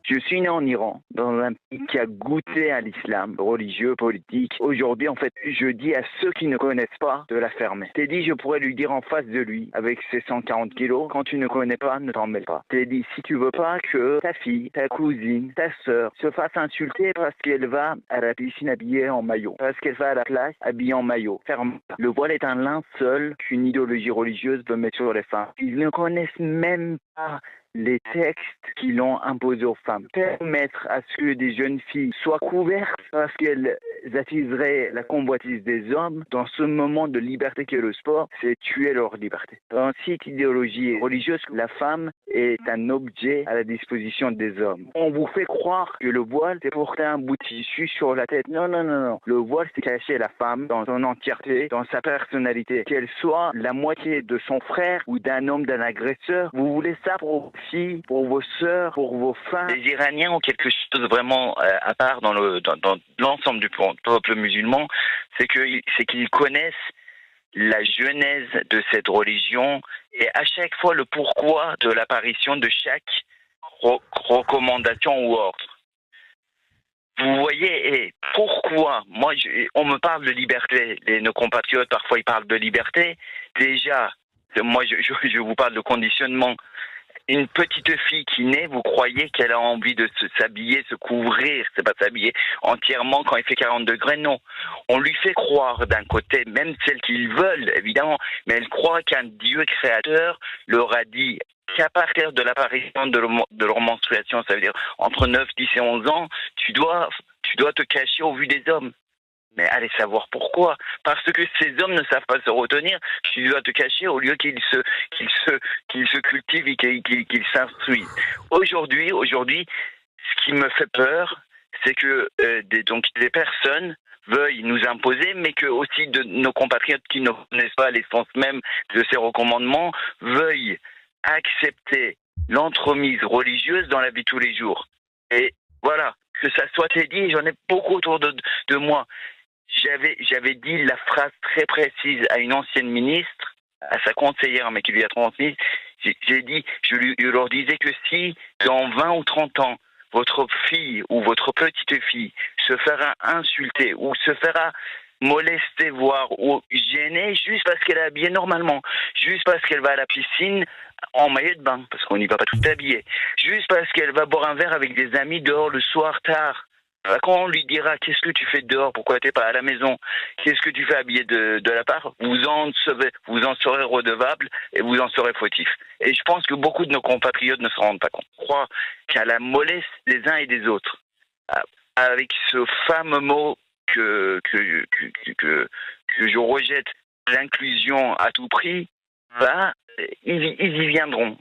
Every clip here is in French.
Je suis né en Iran, dans un pays qui a goûté à l'islam, religieux, politique. Aujourd'hui, en fait, je dis à ceux qui ne connaissent pas de la fermer. T'es dit, je pourrais lui dire en face de lui, avec ses 140 kilos, quand tu ne connais pas, ne t'en mêle pas. T'es dit, si tu veux pas que ta fille, ta cousine, ta sœur se fasse insulter parce qu'elle va à la piscine habillée en maillot, parce qu'elle va à la plage habillée en maillot, ferme. Le voile est un linceul qu'une idéologie religieuse veut mettre sur les femmes. Ils ne connaissent même pas les textes qui l'ont imposé aux femmes. Permettre à ce que des jeunes filles soient couvertes parce qu'elles attiseraient la convoitise des hommes dans ce moment de liberté qu'est le sport, c'est tuer leur liberté. Dans cette idéologie religieuse, la femme est un objet à la disposition des hommes. On vous fait croire que le voile, c'est porter un bout de tissu sur la tête. Non, non, non, non. Le voile, c'est cacher la femme dans son entièreté, dans sa personnalité. Qu'elle soit la moitié de son frère ou d'un homme, d'un agresseur. Vous voulez ça pour vos filles, pour vos sœurs, pour vos femmes. Les Iraniens ont quelque chose de vraiment à part dans l'ensemble du peuple musulman, c'est qu'ils connaissent la genèse de cette religion et à chaque fois le pourquoi de l'apparition de chaque recommandation ou ordre. Vous voyez, et pourquoi on me parle de liberté, nos compatriotes parfois ils parlent de liberté. Déjà, moi je vous parle de conditionnement. Une petite fille qui naît, vous croyez qu'elle a envie de s'habiller, se couvrir, c'est pas s'habiller entièrement quand il fait 40 degrés, non. On lui fait croire d'un côté, même celles qu'ils veulent, évidemment, mais elle croit qu'un Dieu créateur leur a dit qu'à partir de l'apparition de leur menstruation, ça veut dire entre 9, 10 et 11 ans, tu dois te cacher au vu des hommes. Mais allez savoir pourquoi. Parce que ces hommes ne savent pas se retenir. Tu dois te cacher au lieu qu'ils se cultivent et qu'ils s'instruisent. Aujourd'hui, ce qui me fait peur, c'est que des personnes veuillent nous imposer, mais que aussi de nos compatriotes qui ne connaissent pas l'essence même de ces recommandements veuillent accepter l'entremise religieuse dans la vie de tous les jours. Et voilà, que ça soit dit, j'en ai beaucoup autour de moi. J'avais dit la phrase très précise à une ancienne ministre, à sa conseillère, mais qui lui a transmise. Je leur disais que si, dans 20 ou 30 ans, votre fille ou votre petite fille se fera insulter ou se fera molester, voire ou gêner juste parce qu'elle est habillée normalement, juste parce qu'elle va à la piscine en maillot de bain, parce qu'on n'y va pas tout habillé, juste parce qu'elle va boire un verre avec des amis dehors le soir tard. Quand on lui dira qu'est-ce que tu fais dehors, pourquoi tu n'es pas à la maison, qu'est-ce que tu fais habillé de la part, vous en serez redevable et vous en serez fautif. Et je pense que beaucoup de nos compatriotes ne se rendent pas compte. Je crois qu'à la mollesse des uns et des autres, avec ce fameux mot que je rejette, l'inclusion à tout prix, ils y viendront.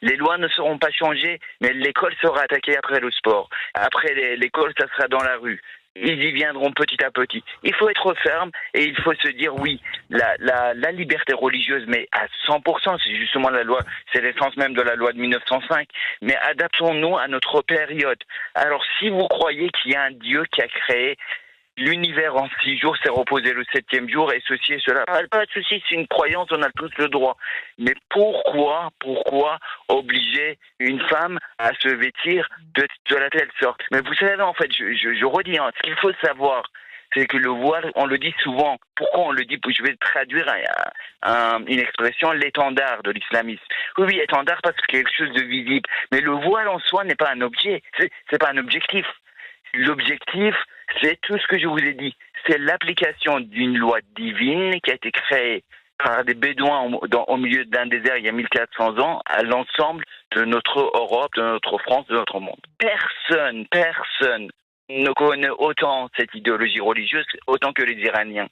Les lois ne seront pas changées, mais l'école sera attaquée après le sport. Après l'école, ça sera dans la rue. Ils y viendront petit à petit. Il faut être ferme et il faut se dire oui, la liberté religieuse, mais à 100%, c'est justement la loi, c'est l'essence même de la loi de 1905. Mais adaptons-nous à notre période. Alors si vous croyez qu'il y a un Dieu qui a créé l'univers en 6 jours, s'est reposé le 7e jour et ceci et cela. Pas de souci, c'est une croyance, on a tous le droit. Mais pourquoi obliger une femme à se vêtir de la telle sorte? Mais vous savez, en fait, je redis, ce qu'il faut savoir, c'est que le voile, on le dit souvent. Pourquoi on le dit? Je vais traduire une expression, l'étendard de l'islamisme. Oui, étendard parce que c'est quelque chose de visible. Mais le voile en soi n'est pas un objet, c'est pas un objectif. L'objectif, c'est tout ce que je vous ai dit. C'est l'application d'une loi divine qui a été créée par des bédouins au milieu d'un désert il y a 1400 ans à l'ensemble de notre Europe, de notre France, de notre monde. Personne ne connaît autant cette idéologie religieuse autant que les Iraniens.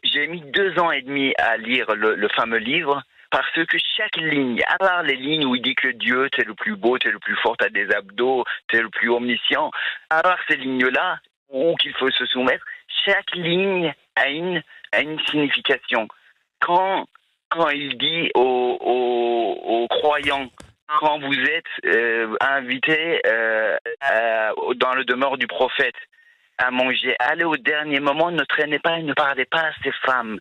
J'ai mis 2 ans et demi à lire le fameux livre parce que chaque ligne, à part les lignes où il dit que Dieu, t'es le plus beau, t'es le plus fort, t'as des abdos, t'es le plus omniscient, à part ces lignes-là, où qu'il faut se soumettre, chaque ligne a une signification. Quand il dit aux croyants, quand vous êtes invités dans le demeure du prophète à manger, allez au dernier moment, ne traînez pas et ne parlez pas à ces femmes,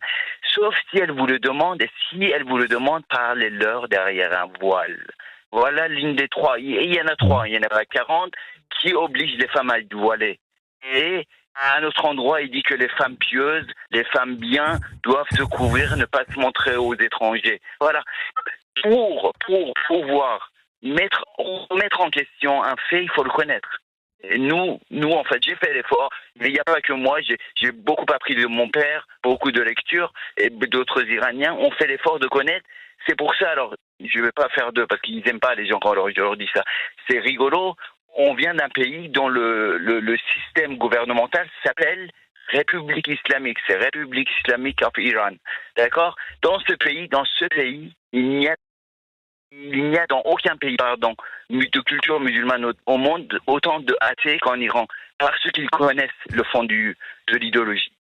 sauf si elles vous le demandent, et si elles vous le demandent, parlez-leur derrière un voile. Voilà l'une des trois. Il y en a trois, il y en a pas 40 qui obligent les femmes à être voilées. Et à un autre endroit, il dit que les femmes pieuses, les femmes bien, doivent se couvrir, ne pas se montrer aux étrangers. Voilà. Pour pouvoir mettre en question un fait, il faut le connaître. Et nous, en fait, j'ai fait l'effort, mais il n'y a pas que moi, j'ai beaucoup appris de mon père, beaucoup de lectures, et d'autres Iraniens ont fait l'effort de connaître. C'est pour ça, alors, je ne vais pas faire d'eux, parce qu'ils n'aiment pas les gens quand je leur dis ça. C'est rigolo, on vient d'un pays dont le système gouvernemental s'appelle République islamique, c'est République islamique of Iran. D'accord? Dans ce pays, il n'y a dans aucun pays, pardon, de culture musulmane au monde autant de athées qu'en Iran, parce qu'ils connaissent le fond de l'idéologie.